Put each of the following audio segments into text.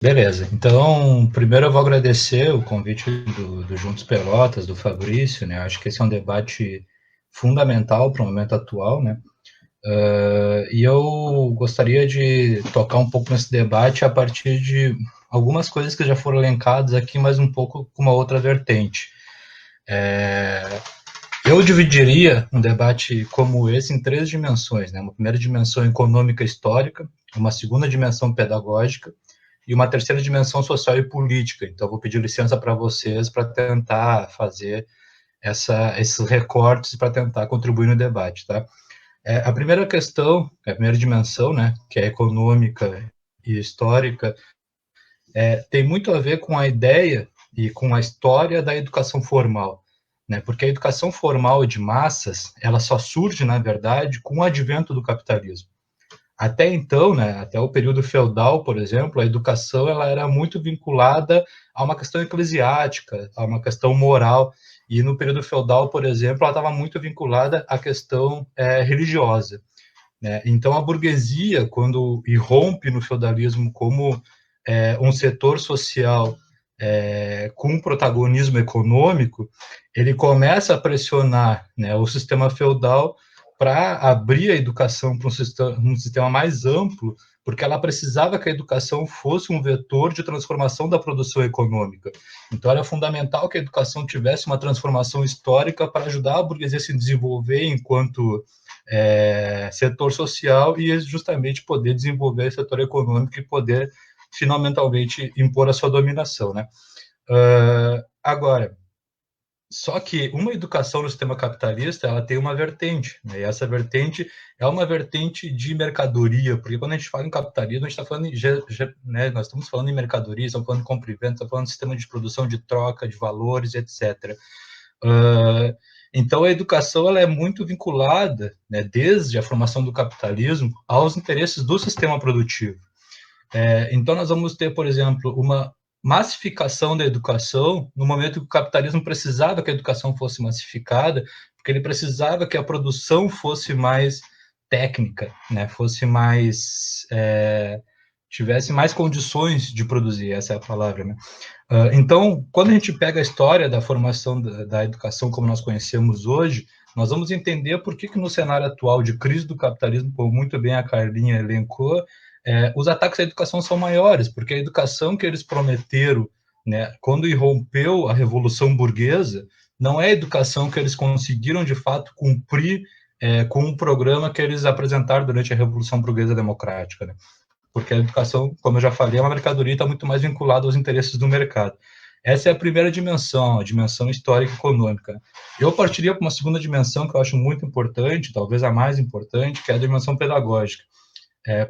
Beleza, então primeiro eu vou agradecer o convite do Juntos Pelotas, do Fabrício, né? Acho que esse é um debate fundamental para o momento atual, né? E eu gostaria de tocar um pouco nesse debate a partir de algumas coisas que já foram elencadas aqui, mas um pouco com uma outra vertente. Eu dividiria um debate como esse em três dimensões, né? Uma primeira dimensão econômica histórica, uma segunda dimensão pedagógica e uma terceira dimensão social e política. Então, eu vou pedir licença para vocês para tentar fazer esses recortes para tentar contribuir no debate, tá? A primeira questão, a primeira dimensão, né, que é econômica e histórica, tem muito a ver com a ideia e com a história da educação formal, né? Porque a educação formal de massas, ela só surge, na verdade, com o advento do capitalismo. Até então, né, até o período feudal, por exemplo, a educação ela era muito vinculada a uma questão eclesiástica, a uma questão moral. E no período feudal, por exemplo, ela estava muito vinculada à questão religiosa, né? Então, a burguesia, quando irrompe no feudalismo como um setor social com um protagonismo econômico, ele começa a pressionar, né, o sistema feudal para abrir a educação para um sistema mais amplo, porque ela precisava que a educação fosse um vetor de transformação da produção econômica. Então, era fundamental que a educação tivesse uma transformação histórica para ajudar a burguesia a se desenvolver enquanto setor social e justamente poder desenvolver o setor econômico e poder finalmente impor a sua dominação, né? Agora, só que uma educação no sistema capitalista, ela tem uma vertente, né? E essa vertente é uma vertente de mercadoria, porque quando a gente fala em capitalismo, a gente está falando né, nós estamos falando em mercadoria, estamos falando de compra e venda, estamos falando de sistema de produção, de troca, de valores, etc. Então, a educação ela é muito vinculada, né, desde a formação do capitalismo, aos interesses do sistema produtivo. Então, nós vamos ter, por exemplo, uma massificação da educação no momento que o capitalismo precisava que a educação fosse massificada, porque ele precisava que a produção fosse mais técnica, né, fosse mais tivesse mais condições de produzir, essa é a palavra, né? Então, quando a gente pega a história da formação da educação como nós conhecemos hoje, nós vamos entender por que no cenário atual de crise do capitalismo, como muito bem a Carlinha elencou, os ataques à educação são maiores, porque a educação que eles prometeram, né, quando irrompeu a Revolução Burguesa, não é a educação que eles conseguiram, de fato, cumprir com o programa que eles apresentaram durante a Revolução Burguesa Democrática, né? Porque a educação, como eu já falei, é uma mercadoria e está muito mais vinculada aos interesses do mercado. Essa é a primeira dimensão, a dimensão histórica e econômica. Eu partiria para uma segunda dimensão que eu acho muito importante, talvez a mais importante, que é a dimensão pedagógica.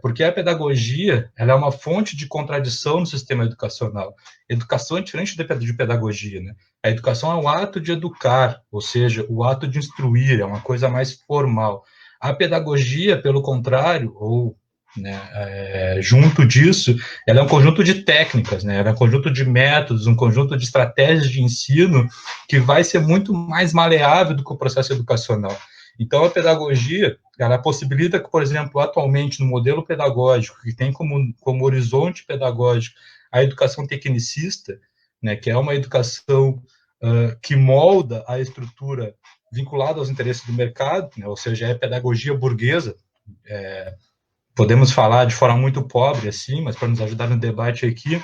Porque a pedagogia ela é uma fonte de contradição no sistema educacional. Educação é diferente de pedagogia, né? A educação é o ato de educar, ou seja, o ato de instruir, é uma coisa mais formal. A pedagogia, pelo contrário, ou né, junto disso, ela é um conjunto de técnicas, né? Ela é um conjunto de métodos, um conjunto de estratégias de ensino que vai ser muito mais maleável do que o processo educacional. Então, a pedagogia, ela possibilita que, por exemplo, atualmente, no modelo pedagógico, que tem como horizonte pedagógico a educação tecnicista, né, que é uma educação que molda a estrutura vinculada aos interesses do mercado, né, ou seja, é pedagogia burguesa, podemos falar de forma muito pobre, assim, mas para nos ajudar no debate aqui,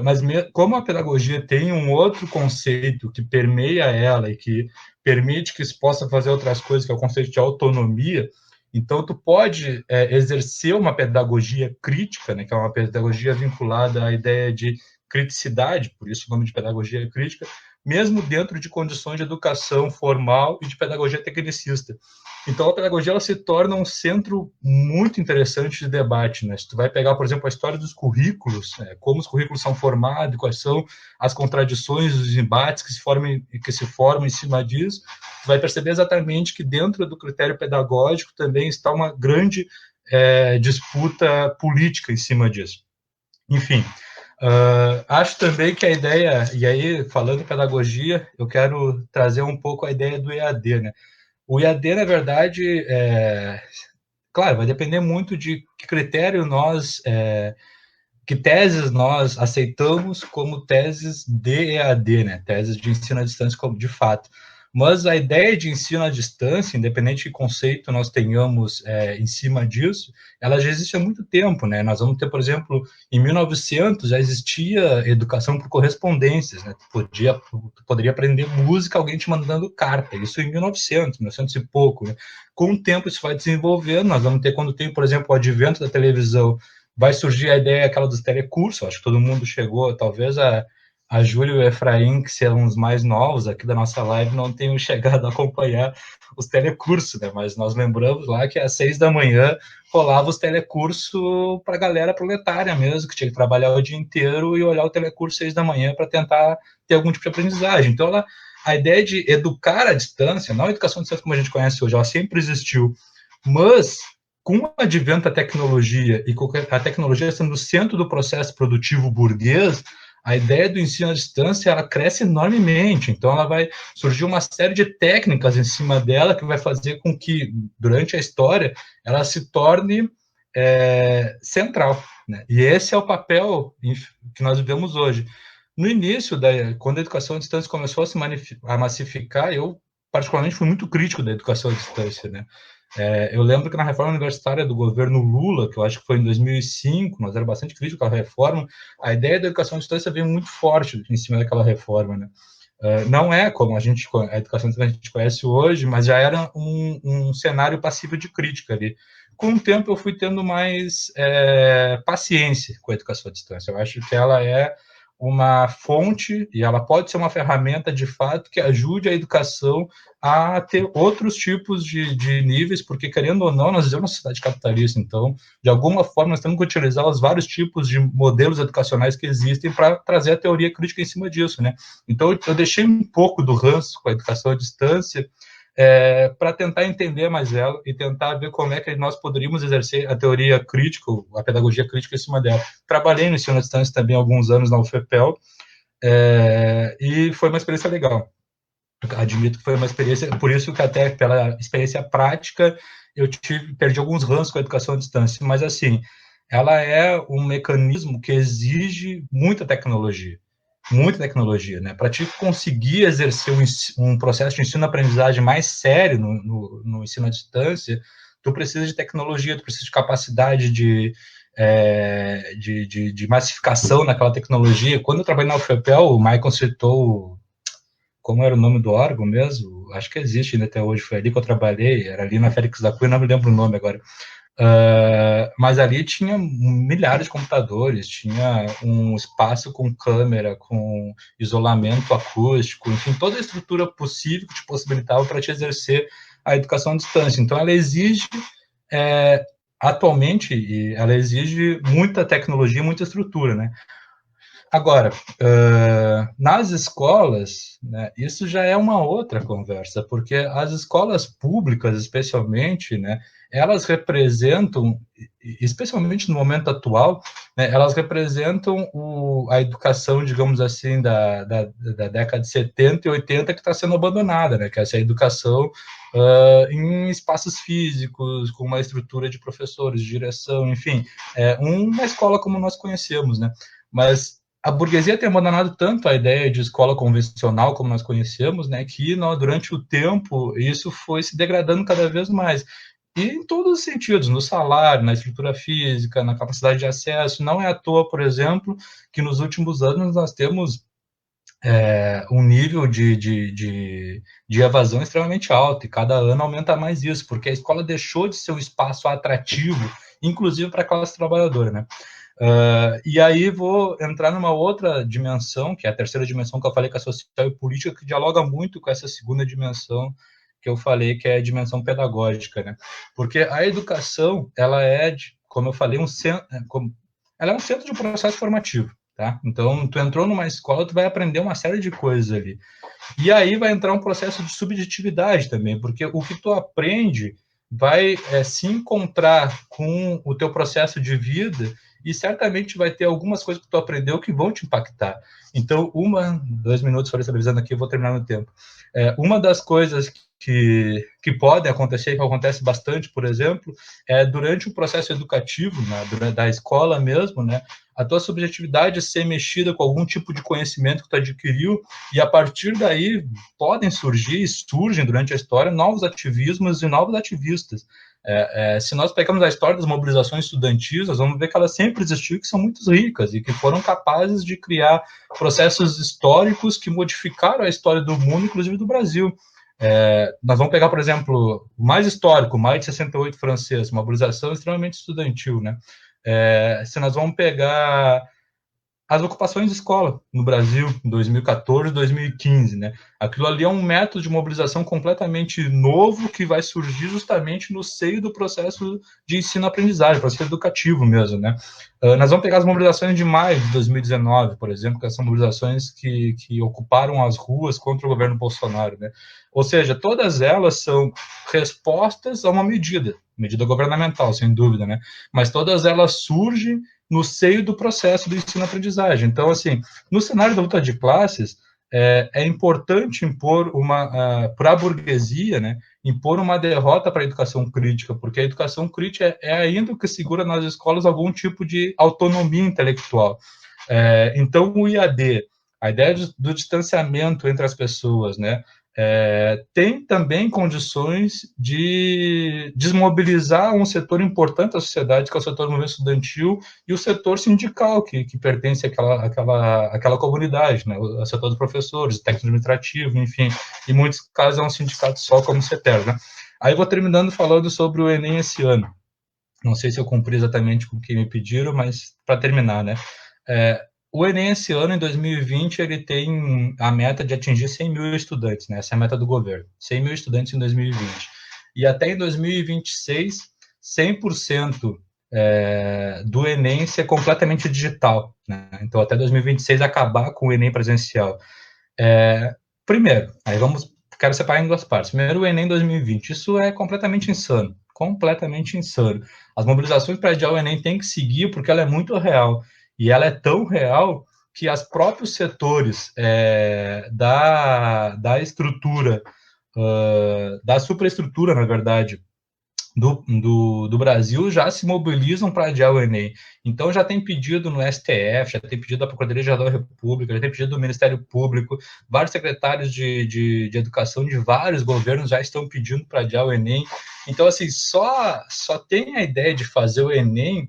mas como a pedagogia tem um outro conceito que permeia ela e que permite que se possa fazer outras coisas, que é o conceito de autonomia, então tu pode exercer uma pedagogia crítica, né, que é uma pedagogia vinculada à ideia de criticidade, por isso o nome de pedagogia crítica, mesmo dentro de condições de educação formal e de pedagogia tecnicista. Então, a pedagogia ela se torna um centro muito interessante de debate, né? Se tu vai pegar, por exemplo, a história dos currículos, como os currículos são formados, quais são as contradições, os embates que se formam em cima disso, tu vai perceber exatamente que dentro do critério pedagógico também está uma grande disputa política em cima disso. Enfim, acho também que a ideia, e aí falando em pedagogia, eu quero trazer um pouco a ideia do EAD, né? O IAD, na verdade, claro, vai depender muito de que critério nós que teses nós aceitamos como teses de EAD, né? Teses de ensino à distância como de fato. Mas a ideia de ensino à distância, independente de conceito nós tenhamos em cima disso, ela já existe há muito tempo, né? Nós vamos ter, por exemplo, em 1900 já existia educação por correspondências, né? Tu poderia aprender música, alguém te mandando carta, isso em 1900, 1900 e pouco, né? Com o tempo isso vai desenvolvendo, nós vamos ter, quando tem, por exemplo, o advento da televisão, vai surgir a ideia aquela dos telecursos, acho que todo mundo chegou, talvez a Júlia e o Efraim, que são os mais novos aqui da nossa live, não tenham chegado a acompanhar os telecursos, né? Mas nós lembramos lá que às 6 da manhã rolava os telecursos para a galera proletária mesmo, que tinha que trabalhar o dia inteiro e olhar o telecurso às 6 da manhã para tentar ter algum tipo de aprendizagem. Então, a ideia de educar à distância, não a educação à distância como a gente conhece hoje, ela sempre existiu, mas com o advento da tecnologia e com a tecnologia sendo o centro do processo produtivo burguês, a ideia do ensino à distância ela cresce enormemente, então ela vai surgir uma série de técnicas em cima dela que vai fazer com que, durante a história, ela se torne central, né? E esse é o papel que nós vivemos hoje. No início, quando a educação à distância começou a massificar, eu particularmente fui muito crítico da educação à distância, né? Eu lembro que na reforma universitária do governo Lula, que eu acho que foi em 2005, nós era bastante crítico àquela reforma, a ideia da educação à distância veio muito forte em cima daquela reforma, né? Não é como a educação que a gente conhece hoje, mas já era um cenário passível de crítica ali. Com o tempo eu fui tendo mais paciência com a educação à distância. Eu acho que ela é uma fonte e ela pode ser uma ferramenta de fato que ajude a educação a ter outros tipos de níveis, porque querendo ou não, nós vivemos uma sociedade capitalista, então, de alguma forma, nós temos que utilizar os vários tipos de modelos educacionais que existem para trazer a teoria crítica em cima disso, né? Então, eu deixei um pouco do ranço com a educação à distância, para tentar entender mais ela e tentar ver como é que nós poderíamos exercer a teoria crítica, a pedagogia crítica em cima dela. Trabalhei no ensino à distância também há alguns anos na UFPEL, e foi uma experiência legal. Admito que foi uma experiência, por isso que até pela experiência prática eu perdi alguns ranços com a educação à distância, mas assim, ela é um mecanismo que exige muita tecnologia, né? Para te conseguir exercer um processo de ensino-aprendizagem mais sério no ensino à distância, tu precisa de tecnologia, tu precisa de capacidade de massificação naquela tecnologia. Quando eu trabalhei na UFPEL, o Michael citou, como era o nome do órgão mesmo? Acho que existe ainda até hoje, foi ali que eu trabalhei, era ali na Félix da Cunha, não me lembro o nome agora. Mas ali tinha milhares de computadores, tinha um espaço com câmera, com isolamento acústico, enfim, toda a estrutura possível que te possibilitava para te exercer a educação à distância. Então, ela exige, atualmente, ela exige muita tecnologia, muita estrutura, né? Agora, nas escolas, né, isso já é uma outra conversa, porque as escolas públicas, especialmente, né, elas representam, especialmente no momento atual, né, elas representam a educação, digamos assim, da década de 70 e 80 que está sendo abandonada, né, que é essa educação em espaços físicos, com uma estrutura de professores, de direção, enfim, uma escola como nós conhecemos, né, mas a burguesia tem abandonado tanto a ideia de escola convencional, como nós conhecemos, né, que durante o tempo isso foi se degradando cada vez mais. E em todos os sentidos, no salário, na estrutura física, na capacidade de acesso. Não é à toa, por exemplo, que nos últimos anos nós temos um nível de evasão extremamente alto, e cada ano aumenta mais isso, porque a escola deixou de ser um espaço atrativo, inclusive para a classe trabalhadora, né? E aí vou entrar numa outra dimensão, que é a terceira dimensão que eu falei, que é a social e política, que dialoga muito com essa segunda dimensão que eu falei, que é a dimensão pedagógica, né? Porque a educação, ela é, como eu falei, ela é um centro de processo formativo, tá? Então, tu entrou numa escola, tu vai aprender uma série de coisas ali. E aí vai entrar um processo de subjetividade também, porque o que tu aprende vai se encontrar com o teu processo de vida e certamente vai ter algumas coisas que tu aprendeu que vão te impactar. Então, 2 minutos, falei estabilizando aqui, eu vou terminar no tempo. Uma das coisas que podem acontecer, que acontece bastante, por exemplo, durante o processo educativo, né, da escola mesmo, né, a tua subjetividade ser mexida com algum tipo de conhecimento que tu adquiriu, e a partir daí podem surgir, e surgem durante a história, novos ativismos e novos ativistas. Se nós pegamos a história das mobilizações estudantis, nós vamos ver que elas sempre existiram, que são muito ricas e que foram capazes de criar processos históricos que modificaram a história do mundo, inclusive do Brasil. Nós vamos pegar, por exemplo, o mais histórico, Maio de 68 francês, uma mobilização extremamente estudantil, né? Se nós vamos pegar as ocupações de escola no Brasil, em 2014, 2015, né? Aquilo ali é um método de mobilização completamente novo que vai surgir justamente no seio do processo de ensino-aprendizagem, processo educativo mesmo, né? Nós vamos pegar as mobilizações de maio de 2019, por exemplo, que são mobilizações que ocuparam as ruas contra o governo Bolsonaro, né? Ou seja, todas elas são respostas a uma medida governamental, sem dúvida, né? Mas todas elas surgem no seio do processo do ensino-aprendizagem. Então, assim, no cenário da luta de classes, é importante impor para a burguesia, né, impor uma derrota para a educação crítica, porque a educação crítica é ainda o que segura nas escolas algum tipo de autonomia intelectual. Então, o IAD, a ideia do distanciamento entre as pessoas, né, tem também condições de desmobilizar um setor importante da sociedade, que é o setor do movimento estudantil e o setor sindical, que pertence àquela comunidade, né? O setor dos professores, técnico administrativo, enfim, em muitos casos é um sindicato só, como CETER, né? Aí eu vou terminando falando sobre o Enem esse ano. Não sei se eu cumpri exatamente com o que me pediram, mas para terminar, né? O Enem esse ano, em 2020, ele tem a meta de atingir 100 mil estudantes, né? Essa é a meta do governo, 100 mil estudantes em 2020. E até em 2026, 100% do Enem ser completamente digital, né? Então, até 2026, acabar com o Enem presencial. Primeiro, quero separar em duas partes. Primeiro, o Enem 2020. Isso é completamente insano, completamente insano. As mobilizações para adiar o Enem têm que seguir, porque ela é muito real. E ela é tão real que os próprios setores da estrutura, da superestrutura, na verdade, do Brasil já se mobilizam para adiar o Enem. Então, já tem pedido no STF, já tem pedido da Procuradoria-Geral da República, já tem pedido do Ministério Público, vários secretários de educação de vários governos já estão pedindo para adiar o Enem. Então, assim, só tem a ideia de fazer o Enem.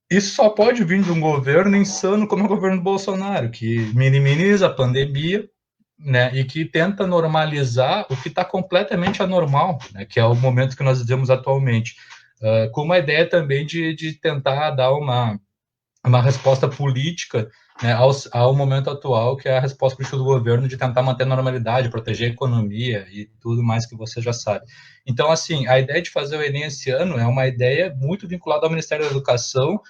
Isso só pode vir de um governo insano como é o governo Bolsonaro, que minimiza a pandemia, né, e que tenta normalizar o que está completamente anormal, né, que é o momento que nós vivemos atualmente, com uma ideia também de tentar dar uma resposta política, né, ao momento atual, que é a resposta política do governo de tentar manter a normalidade, proteger a economia e tudo mais que você já sabe. Então, assim, a ideia de fazer o Enem esse ano é uma ideia muito vinculada ao Ministério da Educação,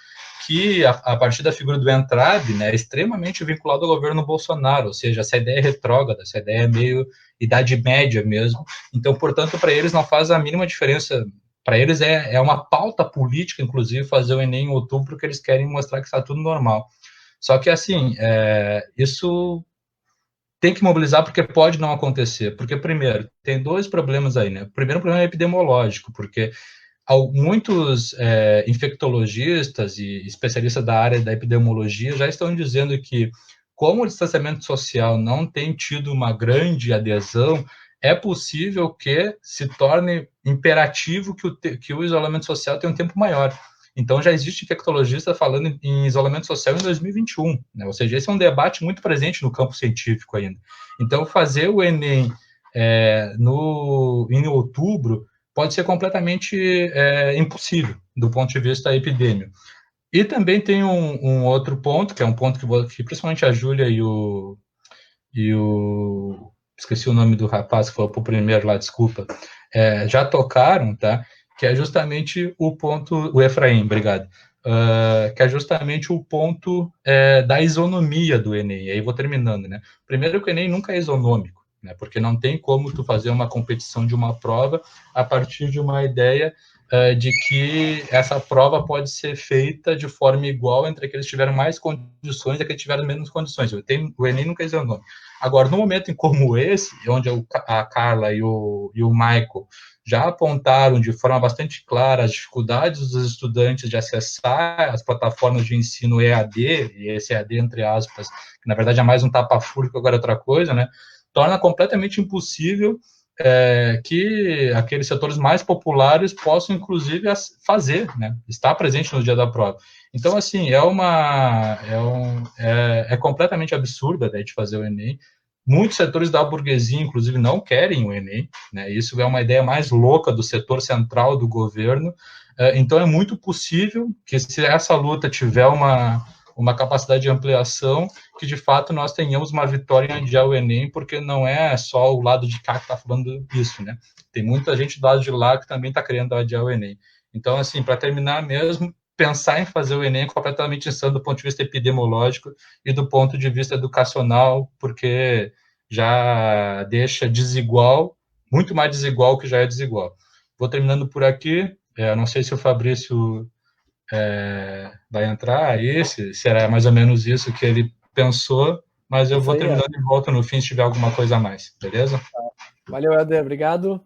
que, a partir da figura do Entrave, né, é extremamente vinculado ao governo Bolsonaro, ou seja, essa ideia é retrógrada, essa ideia é meio idade média mesmo. Então, portanto, para eles não faz a mínima diferença. Para eles é uma pauta política, inclusive, fazer o Enem em outubro, porque eles querem mostrar que está tudo normal. Só que, assim, isso tem que mobilizar porque pode não acontecer. Porque, primeiro, tem dois problemas aí, né? O primeiro problema é epidemiológico, porque muitos infectologistas e especialistas da área da epidemiologia já estão dizendo que, como o distanciamento social não tem tido uma grande adesão, é possível que se torne imperativo que o isolamento social tenha um tempo maior. Então, já existe infectologista falando em isolamento social em 2021, né? Ou seja, esse é um debate muito presente no campo científico ainda. Então, fazer o Enem em outubro pode ser completamente impossível do ponto de vista epidêmico. E também tem um outro ponto, que é um ponto que principalmente a Júlia e o esqueci o nome do rapaz que falou para o primeiro lá, desculpa, já tocaram, tá? Que é justamente o ponto, o Efraim, obrigado, que é justamente o ponto da isonomia do Enem. E aí vou terminando, né? Primeiro que o Enem nunca é isonômico, né? Porque não tem como tu fazer uma competição de uma prova a partir de uma ideia de que essa prova pode ser feita de forma igual entre aqueles que tiveram mais condições e aqueles que tiveram menos condições. O Enem nunca isentou. Agora, no momento em como esse, onde a Carla e o Michael já apontaram de forma bastante clara as dificuldades dos estudantes de acessar as plataformas de ensino EAD, e esse EAD, entre aspas, que na verdade é mais um tapa-fúria que agora é outra coisa, né? Torna completamente impossível que aqueles setores mais populares possam, inclusive, fazer, né? Estar presente no dia da prova. Então, assim, é completamente absurda, né, de fazer o Enem. Muitos setores da burguesia, inclusive, não querem o Enem, né? Isso é uma ideia mais louca do setor central do governo. Então, é muito possível que, se essa luta tiver uma capacidade de ampliação, que de fato nós tenhamos uma vitória em adiar o Enem, porque não é só o lado de cá que está falando isso, né? Tem muita gente do lado de lá que também está querendo adiar o Enem. Então, assim, para terminar mesmo, pensar em fazer o Enem é completamente insano do ponto de vista epidemiológico e do ponto de vista educacional, porque já deixa desigual, muito mais desigual que já é desigual. Vou terminando por aqui. Não sei se o Fabrício vai entrar aí, se será mais ou menos isso que ele pensou, mas eu Isso vou aí, terminando e volto no fim se tiver alguma coisa a mais, beleza? valeu, Helder, obrigado.